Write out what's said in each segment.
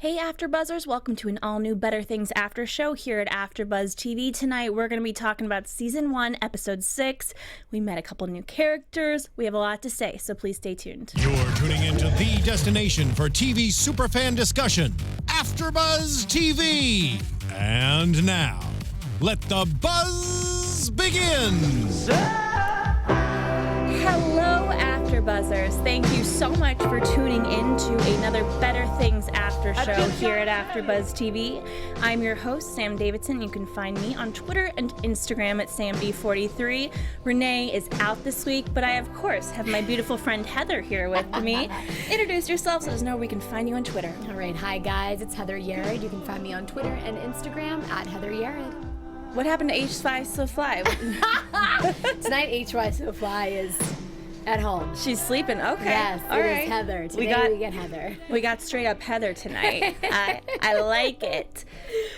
Hey AfterBuzzers, welcome to an all-new Better Things after show here at AfterBuzz TV. Tonight we're going to be talking about Season 1, Episode 6. We met a couple new characters. We have a lot to say, so please stay tuned. You're tuning into the destination for TV superfan discussion, AfterBuzz TV. And now, let the buzz begin. Hello AfterBuzzers. Thank you so much for tuning in to another Better Things after show here at AfterBuzz TV. I'm your host, Sam Davidson. You can find me on Twitter and Instagram at SamD43. Renee is out this week, but I, of course, have my beautiful friend Heather here with me. Introduce yourself so there's know where we can find you on Twitter. All right. Hi, guys. It's Heather Yerrid. You can find me on Twitter and Instagram at Heather Yerrid. What happened to H5 So Fly? Tonight, H5 So Fly is at home. She's sleeping. Okay. Yes, all right. Is Heather. Today we get Heather. We got straight up Heather tonight. I like it.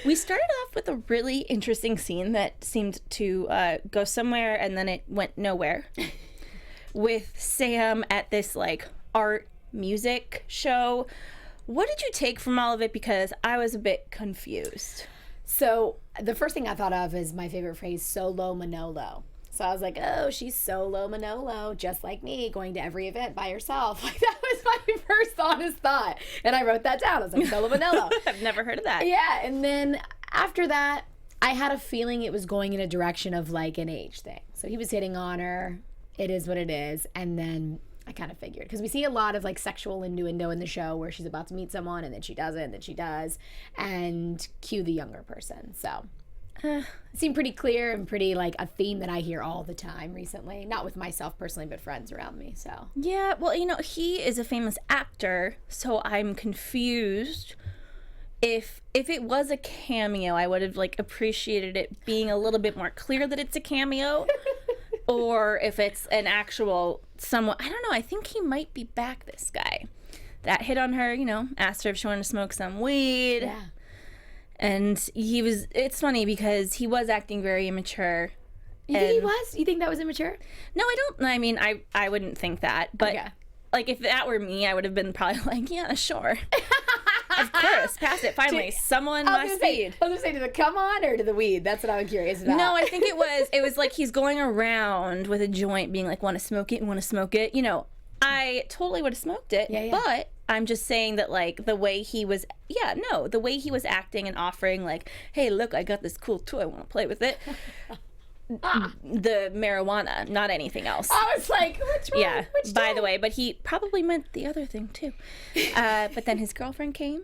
We started off with a really interesting scene that seemed to go somewhere and then it went nowhere. With Sam at this like art music show. What did you take from all of it? Because I was a bit confused. So the first thing I thought of is my favorite phrase, solo Manolo. So I was like, oh, she's solo Manolo, just like me, going to every event by herself. Like, that was my first honest thought. And I wrote that down. I was like, solo Manolo. I've never heard of that. Yeah. And then after that, I had a feeling it was going in a direction of like an age thing. So he was hitting on her. It is what it is. And then I kind of figured, because we see a lot of like sexual innuendo in the show where she's about to meet someone and then she doesn't, then she does, and cue the younger person. So it seemed pretty clear and pretty like a theme that I hear all the time recently, not with myself personally, but friends around me. So yeah, well, you know, he is a famous actor, so I'm confused. If it was a cameo, I would have like appreciated it being a little bit more clear that it's a cameo. Or if it's an actual someone, I don't know, I think he might be back, this guy. That hit on her, you know, asked her if she wanted to smoke some weed. yeah. And it's funny because he was acting very immature. You think he was? You think that was immature? No, I mean, I wouldn't think that. But, Okay. like, if that were me, I would have been probably like, yeah, sure. Of course, pass it. Finally, someone must feed. I was going to say, to the come on or to the weed? That's what I'm curious about. No, I think it was like he's going around with a joint being like, want to smoke it? You know, I totally would have smoked it. Yeah. But I'm just saying that, like, the way he was acting and offering, like, hey, look, I got this cool toy, I want to play with it. The marijuana, not anything else. I was like, which one? Yeah, Which by toy? the way, but he probably meant the other thing too. But then his girlfriend came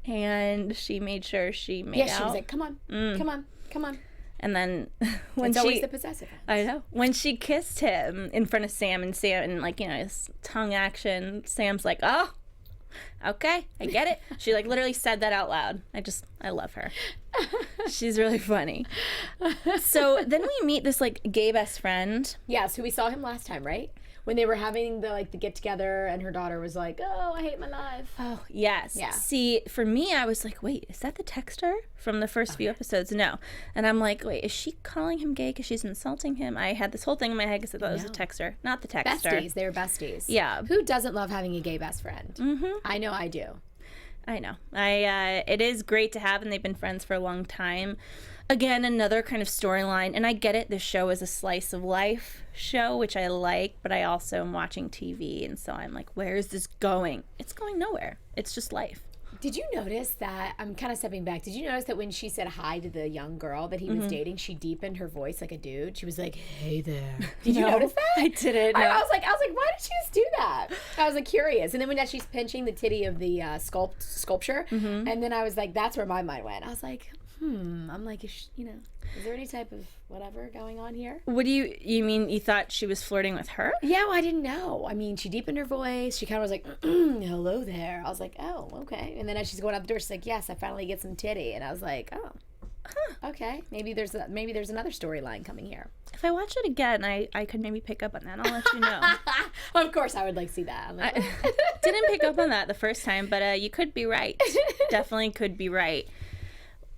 and she made sure she made out. Yeah, she was like, come on, come on. And then when It's she, always the possessive ones. I know, when she kissed him in front of Sam and like, you know, his tongue action, Sam's like, oh, okay, I get it. She like literally said that out loud. I love her. She's really funny. So then we meet this like gay best friend. Yeah, so we saw him last time, right? When they were having the get together and her daughter was like, oh, I hate my life. Oh, yes. Yeah. See, for me, I was like, wait, is that the texter from the first few episodes? No. And I'm like, wait, is she calling him gay because she's insulting him? I had this whole thing in my head because I thought it was a texter, not the texter. Besties, they were besties. Yeah. Who doesn't love having a gay best friend? Mm-hmm. I know I do. I know. It is great to have, and they've been friends for a long time. Again, another kind of storyline, and I get it. This show is a slice of life show, which I like, but I also am watching TV, and so I'm like, where is this going? It's going nowhere. It's just life. Did you notice that, I'm kind of stepping back, did you notice that when she said hi to the young girl that he was dating, she deepened her voice like a dude? She was like, hey there. Did you notice that? I didn't. I was like, why did she just do that? I was like curious. And then when she's pinching the titty of the sculpture, and then I was like, that's where my mind went. I was like, I'm like, is there any type of whatever going on here? What do you mean you thought she was flirting with her? Yeah, well, I didn't know. I mean, she deepened her voice. She kind of was like, hello there. I was like, oh, okay. And then as she's going out the door, she's like, yes, I finally get some titty. And I was like, oh, okay. Maybe there's another storyline coming here. If I watch it again, I could maybe pick up on that. I'll let you know. Of course, I would like to see that. I'm like, I didn't pick up on that the first time, but you could be right. Definitely could be right.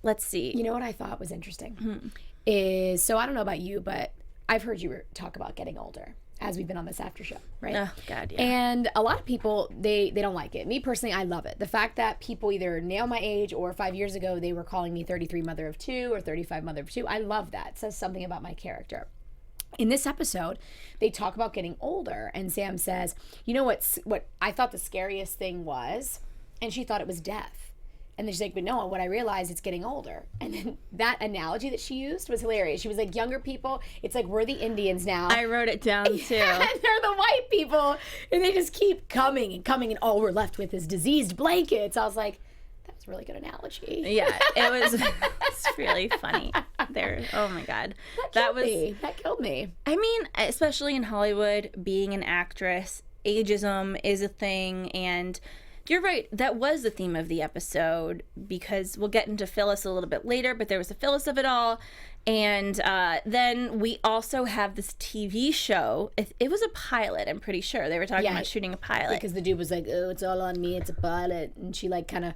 Let's see. You know what I thought was interesting is, so I don't know about you, but I've heard you talk about getting older as we've been on this after show, right? Oh, God, yeah. And a lot of people, they don't like it. Me personally, I love it. The fact that people either nail my age or 5 years ago, they were calling me 33 mother of two or 35 mother of two. I love that. It says something about my character. In this episode, they talk about getting older, and Sam says, you know what I thought the scariest thing was? And she thought it was death. And then she's like, but no, what I realized, it's getting older. And then that analogy that she used was hilarious. She was like, younger people, it's like we're the Indians now. I wrote it down, too. And they're the white people. And they just keep coming. And all we're left with is diseased blankets. I was like, that was a really good analogy. Yeah, it's really funny. Oh, my God. That killed me. I mean, especially in Hollywood, being an actress, ageism is a thing, and you're right, that was the theme of the episode, because we'll get into Phyllis a little bit later, but there was a Phyllis of it all. And then we also have this TV show. It was a pilot, I'm pretty sure. They were talking about shooting a pilot. Because the dude was like, oh, it's all on me, it's a pilot. And she like kind of,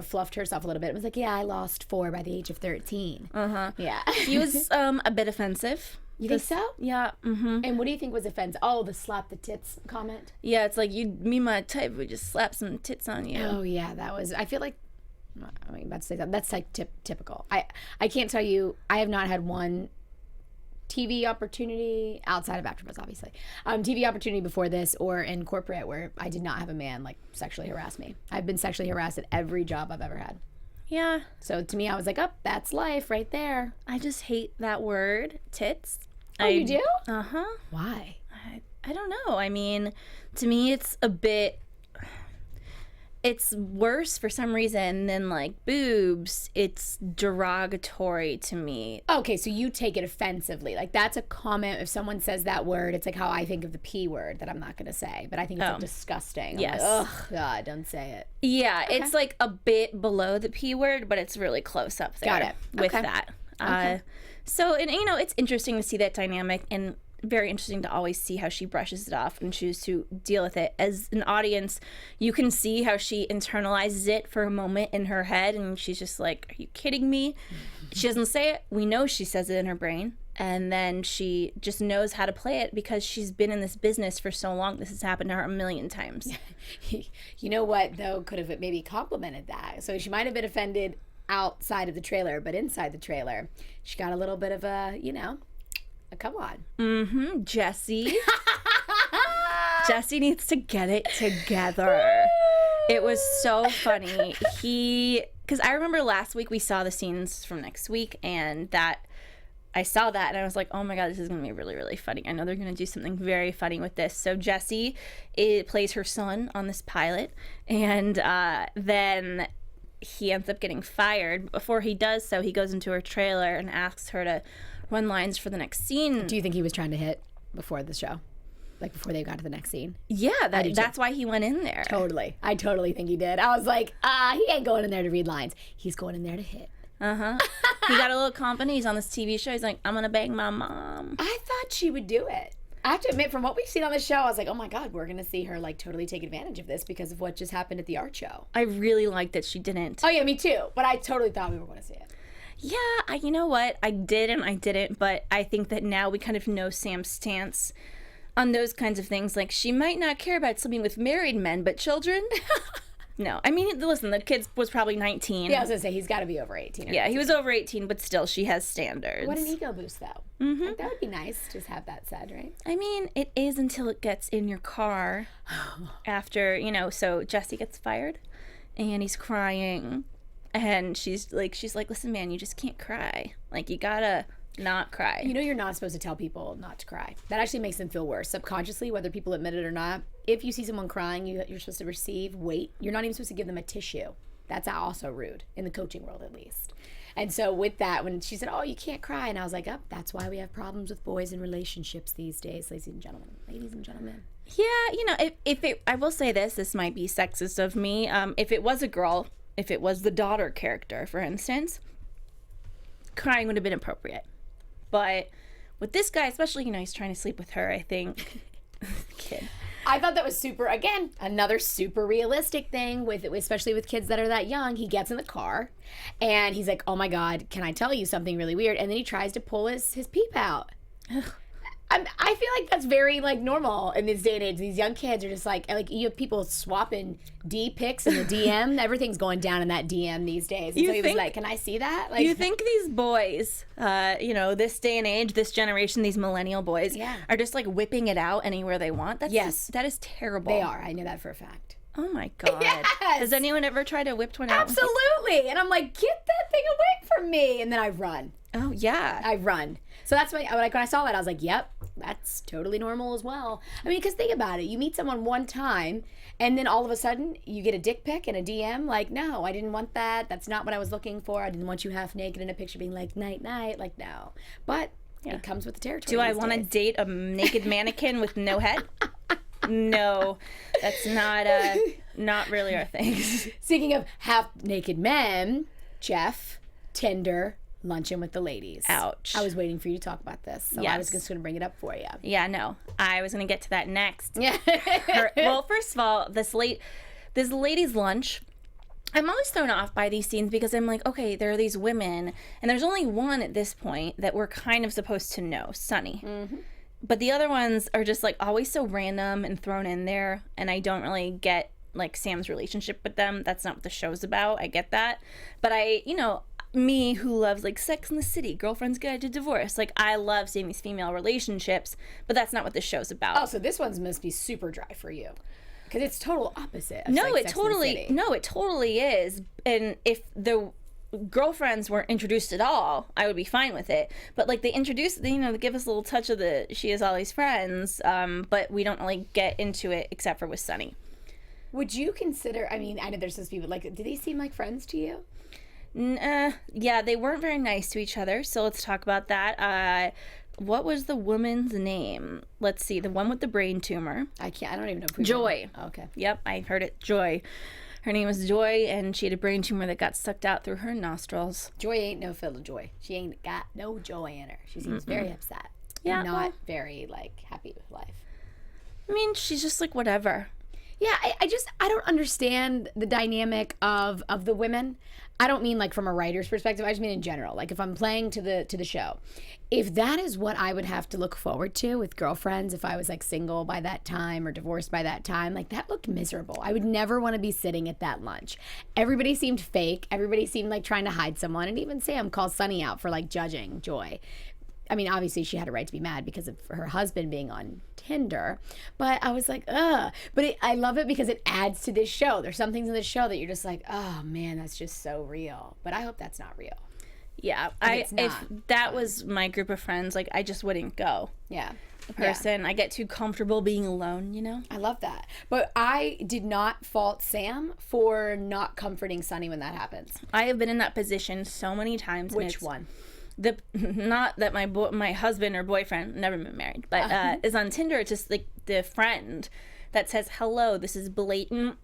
fluffed herself a little bit. It was like, yeah, I lost 4 by the age of 13. Uh-huh. Yeah. He was a bit offensive. You think so? Yeah. Mm-hmm. And what do you think was offensive? Oh, the slap the tits comment? Yeah, it's like, you'd be my type, we just slap some tits on you. Oh, yeah, that was, I feel like, I mean, about to say that. That's like typical. I can't tell you, I have not had one TV opportunity outside of AfterBuzz, obviously. TV opportunity before this or in corporate where I did not have a man like sexually harass me. I've been sexually harassed at every job I've ever had. Yeah. So to me, I was like, oh, that's life right there. I just hate that word, tits. Oh, you do? Uh-huh. Why? I don't know. I mean, to me, it's worse for some reason than like boobs. It's derogatory to me. Okay, so you take it offensively. Like that's a comment. If someone says that word, it's like how I think of the P word that I'm not going to say, but I think it's like disgusting. Yes. Like, oh, God, don't say it. Yeah, okay. It's like a bit below the P word, but it's really close up there. Got it. With that. Okay. So, and it's interesting to see that dynamic, and very interesting to always see how she brushes it off and chooses to deal with it. As an audience, you can see how she internalizes it for a moment in her head, and she's just like, are you kidding me? She doesn't say it. We know she says it in her brain, and then she just knows how to play it because she's been in this business for so long. This has happened to her a million times. You know what, though, could have maybe complimented that. So she might have been offended outside of the trailer, but inside the trailer, she got a little bit of a come on. Mm-hmm. Jesse needs to get it together. It was so funny. Because I remember last week we saw the scenes from next week, and I saw that and I was like, oh my God, this is going to be really, really funny. I know they're going to do something very funny with this. So Jesse plays her son on this pilot, and then he ends up getting fired. Before he does so, he goes into her trailer and asks her to run lines for the next scene. Do you think he was trying to hit before the show? Like before they got to the next scene? Yeah, that's why he went in there. Totally. I totally think he did. I was like, he ain't going in there to read lines. He's going in there to hit. Uh-huh. He got a little confident. He's on this TV show. He's like, I'm going to bang my mom. I thought she would do it. I have to admit, from what we've seen on the show, I was like, oh my God, we're going to see her like totally take advantage of this because of what just happened at the art show. I really liked that she didn't. Oh yeah, me too. But I totally thought we were going to see it. Yeah, you know what? I did and I didn't, but I think that now we kind of know Sam's stance on those kinds of things. Like, she might not care about sleeping with married men, but children? No. I mean, listen, the kid was probably 19. Yeah, I was going to say, he's got to be over 18. Yeah, he was over 18, but still, she has standards. What an ego boost, though. Mm-hmm. Like, that would be nice to just have that said, right? I mean, it is until it gets in your car after, so Jesse gets fired, and he's crying. And she's like, listen, man, you just can't cry. Like, you gotta not cry. You're not supposed to tell people not to cry. That actually makes them feel worse. Subconsciously, whether people admit it or not, if you see someone crying, you're supposed to receive weight. You're not even supposed to give them a tissue. That's also rude, in the coaching world at least. And so with that, when she said, oh, you can't cry, and I was like, oh, that's why we have problems with boys in relationships these days, ladies and gentlemen. Yeah, I will say this might be sexist of me. If it was a girl, if it was the daughter character, for instance, crying would have been appropriate. But with this guy, especially, he's trying to sleep with her, I think. Kid. I thought that was super, again, another super realistic thing, especially with kids that are that young. He gets in the car, and he's like, oh my God, can I tell you something really weird? And then he tries to pull his peep out. I feel like that's very like normal in this day and age. These young kids are just like you have people swapping D pics in the DM. Everything's going down in that DM these days. And so he was like, "Can I see that?" Like, you think these boys, this day and age, this generation, these millennial boys, are just like whipping it out anywhere they want? That is terrible. They are. I know that for a fact. Oh my God. Yes. Has anyone ever tried to whip one out? Absolutely. And I'm like, get that thing away from me. And then I run. Oh, yeah. I run. So that's when I saw that, I was like, yep, that's totally normal as well. I mean, because think about it. You meet someone one time, and then all of a sudden, you get a dick pic and a DM. Like, no, I didn't want that. That's not what I was looking for. I didn't want you half naked in a picture being like, night, night. Like, no. But it comes with the territory. Do I want to date a naked mannequin with no head? No, that's not really our thing. Speaking of half-naked men, Jeff, Tinder, luncheon with the ladies. Ouch. I was waiting for you to talk about this, so I was just going to bring it up for you. Yeah, no. I was going to get to that next. Yeah. Well, first of all, this ladies' lunch, I'm always thrown off by these scenes because I'm like, okay, there are these women, and there's only one at this point that we're kind of supposed to know, Sunny. Mm-hmm. But the other ones are just like always so random and thrown in there, and I don't really get like Sam's relationship with them. That's not what the show's about. I get that. But me who loves like Sex and the City, Girlfriend's Guide to Divorce, like I love seeing these female relationships, but that's not what the show's about. Oh, so this one's must be super dry for you. Because it's total opposite of it Sex and the City. it totally is. And if the girlfriends weren't introduced at all, I would be fine with it. But like they give us a little touch of she has all these friends, but we don't really get into it except for with Sunny. Would you consider, I mean, I know there's those people, like, do they seem like friends to you? Yeah, they weren't very nice to each other, so let's talk about that. What was the woman's name? Let's see, the one with the brain tumor. I don't even know. Joy. Oh, okay. Yep, I heard it. Joy. Her name was Joy, and she had a brain tumor that got sucked out through her nostrils. Joy ain't no fill of joy. She ain't got no joy in her. She seems very upset. Yeah. And not very, like, happy with life. I mean, she's just like, whatever. Yeah, I don't understand the dynamic of the women. I don't mean like from a writer's perspective. I just mean in general. Like if I'm playing to the show, if that is what I would have to look forward to with girlfriends, if I was like single by that time or divorced by that time, like that looked miserable. I would never want to be sitting at that lunch. Everybody seemed fake. Everybody seemed like trying to hide someone. And even Sam calls Sunny out for like judging Joy. I mean, obviously she had a right to be mad because of her husband being on Tinder, but I was like, ugh. But I love it because it adds to this show. There's some things in this show that you're just like, oh man, that's just so real. But I hope that's not real. Yeah, if that was my group of friends, like I just wouldn't go. Yeah. I get too comfortable being alone, you know? I love that. But I did not fault Sam for not comforting Sunny when that happens. I have been in that position so many times. Which one? Not that my husband or boyfriend, never been married, but is on Tinder. It's just like the friend that says, hello, this is blatant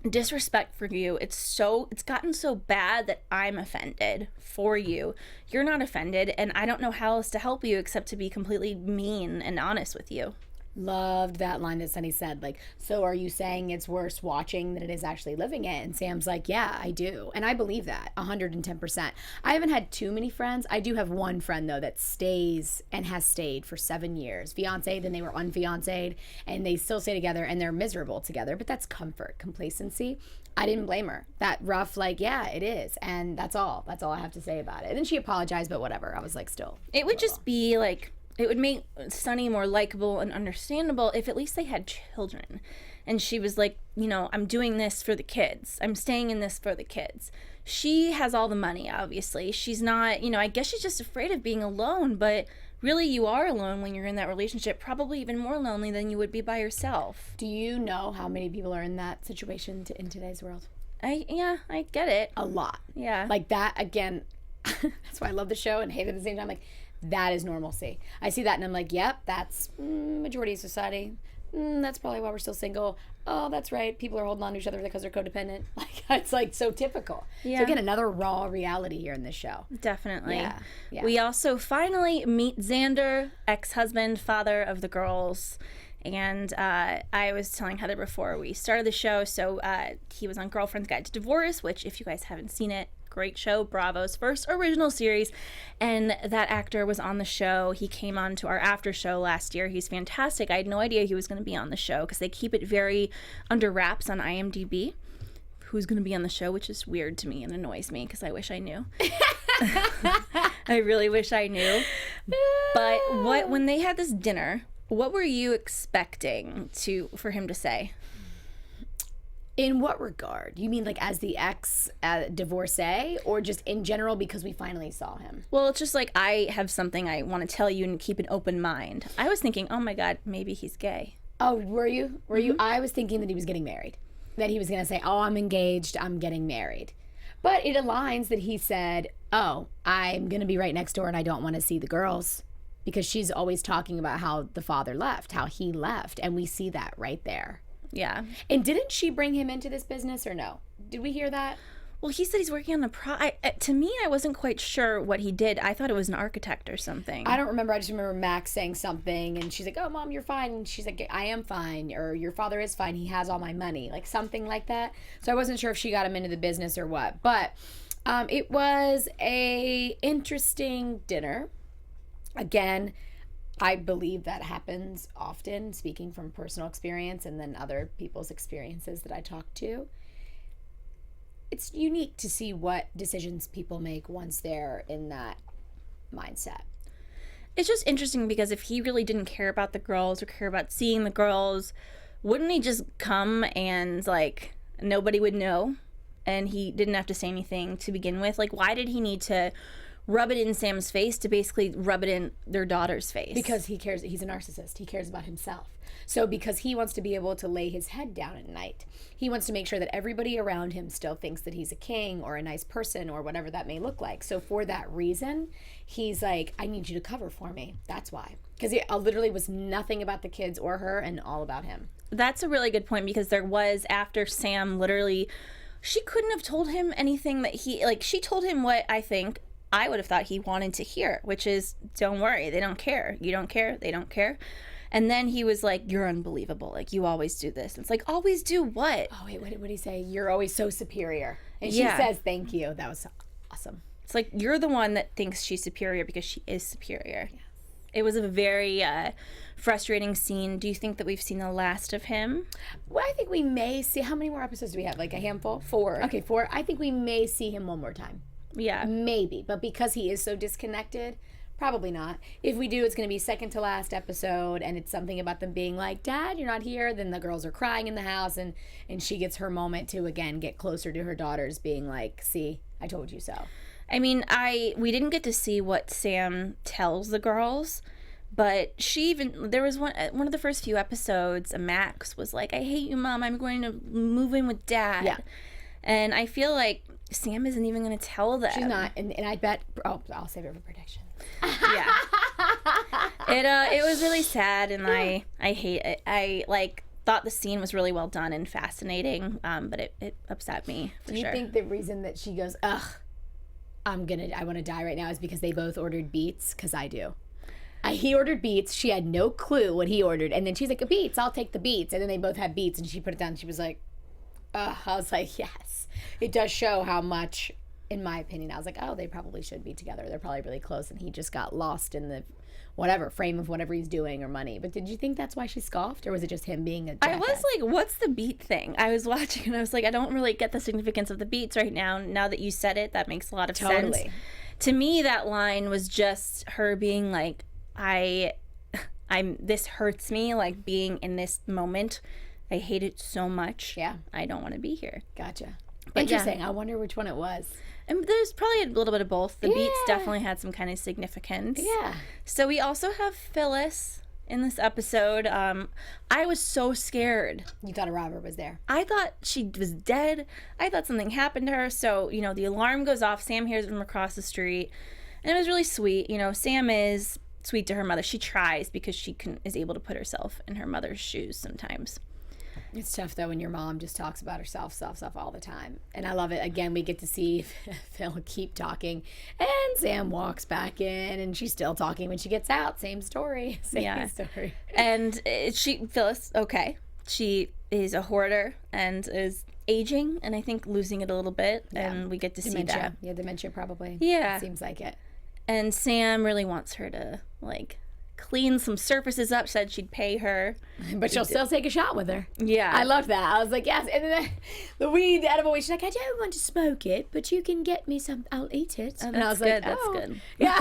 disrespect for you. It's gotten so bad that I'm offended for you. You're not offended, and I don't know how else to help you except to be completely mean and honest with you. Loved that line that Sunny said, like, so are you saying it's worse watching than it is actually living it? And Sam's like, yeah, I do. And I believe that 110%. I haven't had too many friends. I do have one friend, though, that stays and has stayed for 7 years. Fiancé, then they were unfiancéed, and they still stay together, and they're miserable together. But that's comfort, complacency. I didn't blame her. That rough, like, yeah, it is. And that's all. That's all I have to say about it. And then she apologized, but whatever. I was like, still. It would just be like, it would make Sunny more likable and understandable if at least they had children. And she was like, I'm doing this for the kids. I'm staying in this for the kids. She has all the money, obviously. She's not, I guess she's just afraid of being alone. But really, you are alone when you're in that relationship, probably even more lonely than you would be by yourself. Do you know how many people are in that situation in today's world? I get it. A lot. Yeah. Like that, again, that's why I love the show and hate it at the same time. Like, that is normalcy. I see that and I'm like, yep, that's majority of society. That's probably why we're still single. Oh, that's right. People are holding on to each other because they're codependent. Like, it's like so typical. Yeah. So again, another raw reality here in this show. Definitely. Yeah. We also finally meet Xander, ex-husband, father of the girls. And I was telling Heather before we started the show, so he was on Girlfriend's Guide to Divorce, which if you guys haven't seen it, Great show, Bravo's first original series, and that actor was on the show. He came on to our after show last year. He's fantastic. I had no idea he was going to be on the show because they keep it very under wraps on IMDb. Who's going to be on the show, which is weird to me and annoys me because I wish I knew. I really wish I knew. But when they had this dinner, what were you expecting for him to say? In what regard? You mean like as the ex-divorcee or just in general because we finally saw him? Well, it's just like I have something I want to tell you and keep an open mind. I was thinking, oh my God, maybe he's gay. Oh, were you? Were you? I was thinking that he was getting married. That he was going to say, oh, I'm engaged, I'm getting married. But it aligns that he said, oh, I'm going to be right next door and I don't want to see the girls. Because she's always talking about how the father left, how he left. And we see that right there. Yeah. And didn't she bring him into this business or no? Did we hear that? Well, he said he's working on to me, I wasn't quite sure what he did. I thought it was an architect or something. I don't remember. I just remember Max saying something, and she's like, oh, Mom, you're fine. And she's like, I am fine, or your father is fine. He has all my money, like something like that. So I wasn't sure if she got him into the business or what. But it was a interesting dinner. Again, I believe that happens often, speaking from personal experience and then other people's experiences that I talk to. It's unique to see what decisions people make once they're in that mindset. It's just interesting because if he really didn't care about the girls or care about seeing the girls, wouldn't he just come and like nobody would know and he didn't have to say anything to begin with? Like, why did he need to rub it in Sam's face to basically rub it in their daughter's face? Because he cares. He's a narcissist. He cares about himself. So because he wants to be able to lay his head down at night, he wants to make sure that everybody around him still thinks that he's a king or a nice person or whatever that may look like. So for that reason, he's like, I need you to cover for me. That's why. Because it literally was nothing about the kids or her and all about him. That's a really good point because there was, after Sam literally, she couldn't have told him anything that she told him what I think I would have thought he wanted to hear, which is, don't worry, they don't care. You don't care, they don't care. And then he was like, you're unbelievable. Like, you always do this. It's like, always do what? Oh, wait, what did he say? You're always so superior. And she says, thank you. That was awesome. It's like, you're the one that thinks she's superior because she is superior. Yes. It was a very frustrating scene. Do you think that we've seen the last of him? Well, I think we may see, how many more episodes do we have? Like a handful? 4. Okay, 4. I think we may see him one more time. Yeah. Maybe. But because he is so disconnected, probably not. If we do, it's going to be second to last episode, and it's something about them being like, Dad, you're not here. Then the girls are crying in the house, and she gets her moment to, again, get closer to her daughters, being like, see, I told you so. I mean, we didn't get to see what Sam tells the girls, but there was one of the first few episodes, Max was like, I hate you, Mom. I'm going to move in with Dad. Yeah. And I feel like Sam isn't even going to tell them. She's not. And I bet, I'll save it for predictions. Yeah. It was really sad, and I hate it. I thought the scene was really well done and fascinating, but it upset me for sure. Do you think the reason that she goes, ugh, I want to die right now is because they both ordered beets? Because I do. He ordered beets. She had no clue what he ordered. And then she's like, beets, I'll take the beets. And then they both had beets, and she put it down, and she was like, ugh. I was like, yes. It does show how much, in my opinion, I was like, oh, they probably should be together. They're probably really close, and he just got lost in the frame of whatever he's doing or money. But did you think that's why she scoffed, or was it just him being a jackass? I was like, what's the beat thing? I was watching and I was like, I don't really get the significance of the beats right now. Now that you said it, that makes a lot of sense. To me, that line was just her being like, this hurts me, like being in this moment. I hate it so much. Yeah. I don't want to be here. Gotcha. But interesting. Yeah. I wonder which one it was. And there's probably a little bit of both. The beats definitely had some kind of significance. Yeah. So we also have Phyllis in this episode. I was so scared. You thought a robber was there. I thought she was dead. I thought something happened to her. So, the alarm goes off. Sam hears it from across the street. And it was really sweet. Sam is sweet to her mother. She tries because she is able to put herself in her mother's shoes sometimes. It's tough, though, when your mom just talks about herself all the time. And I love it. Again, we get to see Phil keep talking. And Sam walks back in, and she's still talking when she gets out. Same story. Same story. And Phyllis, okay. She is a hoarder and is aging and I think losing it a little bit, and we get to see that. Yeah, dementia probably. Yeah. Seems like it. And Sam really wants her to, like, clean some surfaces up. Said she'd pay her. But she'll still take a shot with her. Yeah. I loved that. I was like, yes. And then the weed, the edible weed, she's like, I don't want to smoke it, but you can get me some, I'll eat it. Oh, and I was good. like, That's good. Yeah,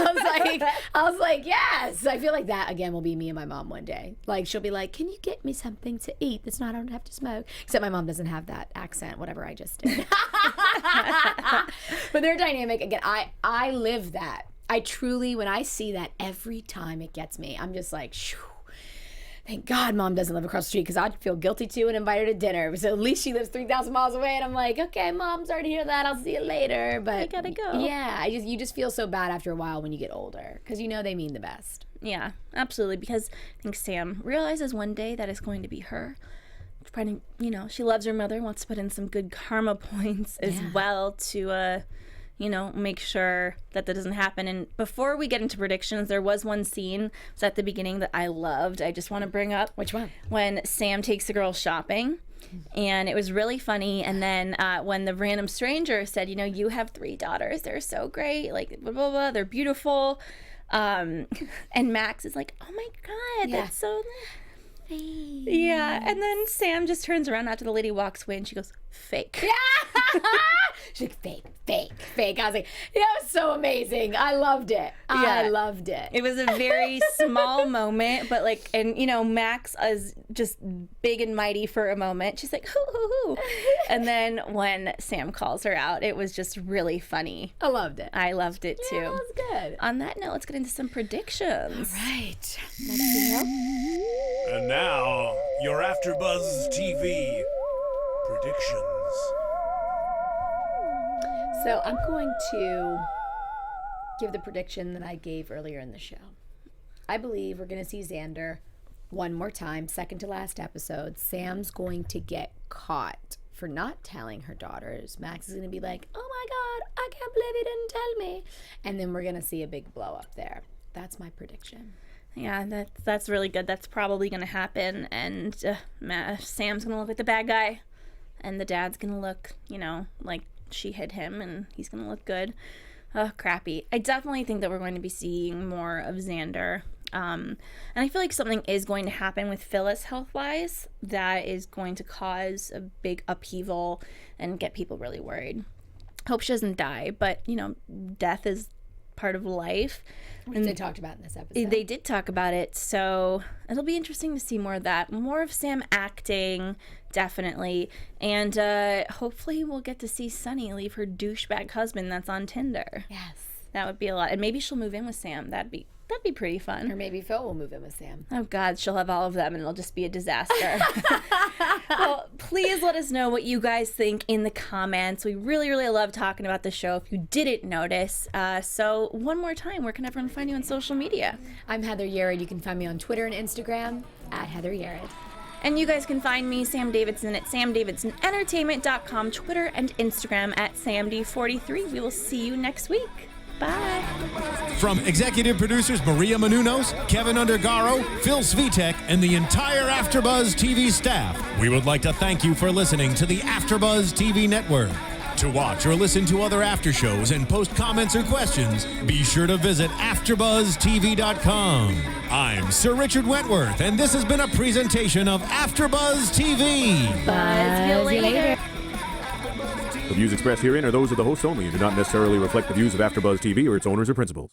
I was like, yes. I feel like that, again, will be me and my mom one day. Like, she'll be like, can you get me something to eat that's not, I don't have to smoke? Except my mom doesn't have that accent, whatever I just did. But they're dynamic. Again, I live that. I truly, when I see that, every time it gets me, I'm just like, shoo. Thank God Mom doesn't live across the street, because I'd feel guilty too and invite her to dinner. So at least she lives 3,000 miles away, and I'm like, okay, Mom, sorry to hear that. I'll see you later. But I gotta go. Yeah, you just feel so bad after a while when you get older, because you know they mean the best. Yeah, absolutely. Because I think Sam realizes one day that it's going to be her. Trying to, she loves her mother, wants to put in some good karma points as well to, make sure that doesn't happen. And before we get into predictions, there was one scene was at the beginning that I loved. I just want to bring up. Which one? When Sam takes the girls shopping. And it was really funny. And then when the random stranger said, you have 3 daughters. They're so great. Like, blah, blah, blah. They're beautiful. And Max is like, oh, my God, that's so... Yeah, and then Sam just turns around after the lady walks away and she goes, fake. Yeah. She's like, fake. I was like, yeah, it was so amazing. I loved it. I loved it. It was a very small moment, but Max is just big and mighty for a moment. She's like, hoo, hoo, hoo. And then when Sam calls her out, it was just really funny. I loved it. I loved it too. Yeah, it was good. On that note, let's get into some predictions. All right. Let's see. And now, your AfterBuzz TV predictions. So I'm going to give the prediction that I gave earlier in the show. I believe we're going to see Xander one more time, second to last episode. Sam's going to get caught for not telling her daughters. Max is going to be like, oh my God, I can't believe he didn't tell me. And then we're going to see a big blow up there. That's my prediction. Yeah, that's really good. That's probably going to happen. And Sam's going to look like the bad guy. And the dad's going to look, like she hit him. And he's going to look good. Oh, crappy. I definitely think that we're going to be seeing more of Xander. And I feel like something is going to happen with Phyllis health-wise that is going to cause a big upheaval and get people really worried. Hope she doesn't die. But, death is part of life. Which they talked about in this episode. They did talk about it, so it'll be interesting to see more of that. More of Sam acting, definitely. And hopefully we'll get to see Sunny leave her douchebag husband that's on Tinder. Yes. That would be a lot. And maybe she'll move in with Sam. That'd be pretty fun. Or maybe Phil will move in with Sam. Oh, God, she'll have all of them, and it'll just be a disaster. Well, please let us know what you guys think in the comments. We really, really love talking about the show if you didn't notice. So one more time, where can everyone find you on social media? I'm Heather Yerrid. You can find me on Twitter and Instagram at Heather Yerrid. And you guys can find me, Sam Davidson, at samdavidsonentertainment.com, Twitter and Instagram at SamD43. We will see you next week. Bye. From executive producers Maria Menounos, Kevin Undergaro, Phil Svitek, and the entire AfterBuzz TV staff, we would like to thank you for listening to the AfterBuzz TV network. To watch or listen to other after shows and post comments or questions, be sure to visit AfterBuzzTV.com. I'm Sir Richard Wentworth, and this has been a presentation of AfterBuzz TV. Buzz you later. The views expressed herein are those of the hosts only and do not necessarily reflect the views of AfterBuzz TV or its owners or principals.